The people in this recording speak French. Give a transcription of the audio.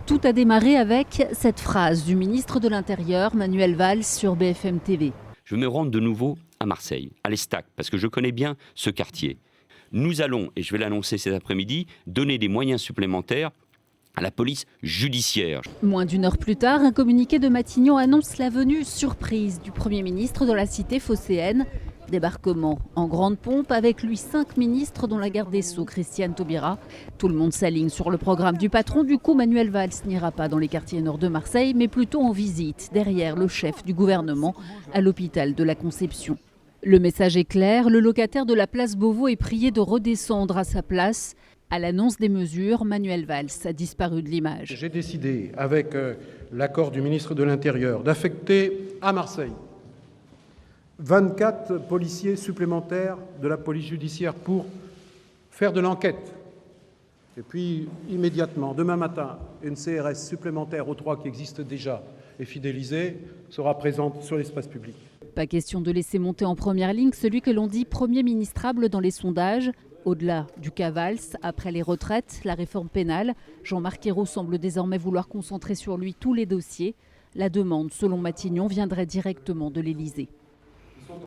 Tout a démarré avec cette phrase du ministre de l'Intérieur, Manuel Valls, sur BFM TV. Je me rends de nouveau à Marseille, à l'Estac, parce que je connais bien ce quartier. Nous allons, et je vais l'annoncer cet après-midi, donner des moyens supplémentaires à la police judiciaire. Moins d'une heure plus tard, un communiqué de Matignon annonce la venue surprise du Premier ministre dans la cité phocéenne. Débarquement en grande pompe, avec lui 5 ministres dont la garde des Sceaux, Christiane Taubira. Tout le monde s'aligne sur le programme du patron. Du coup, Manuel Valls n'ira pas dans les quartiers nord de Marseille, mais plutôt en visite, derrière le chef du gouvernement, à l'hôpital de la Conception. Le message est clair, le locataire de la place Beauvau est prié de redescendre à sa place. À l'annonce des mesures, Manuel Valls a disparu de l'image. J'ai décidé, avec l'accord du ministre de l'Intérieur, d'affecter à Marseille 24 policiers supplémentaires de la police judiciaire pour faire de l'enquête. Et puis, immédiatement, demain matin, une CRS supplémentaire aux 3 qui existent déjà et fidélisée sera présente sur l'espace public. Pas question de laisser monter en première ligne celui que l'on dit Premier ministrable dans les sondages. Au-delà du cas Valls, après les retraites, la réforme pénale, Jean-Marc Ayrault semble désormais vouloir concentrer sur lui tous les dossiers. La demande, selon Matignon, viendrait directement de l'Élysée.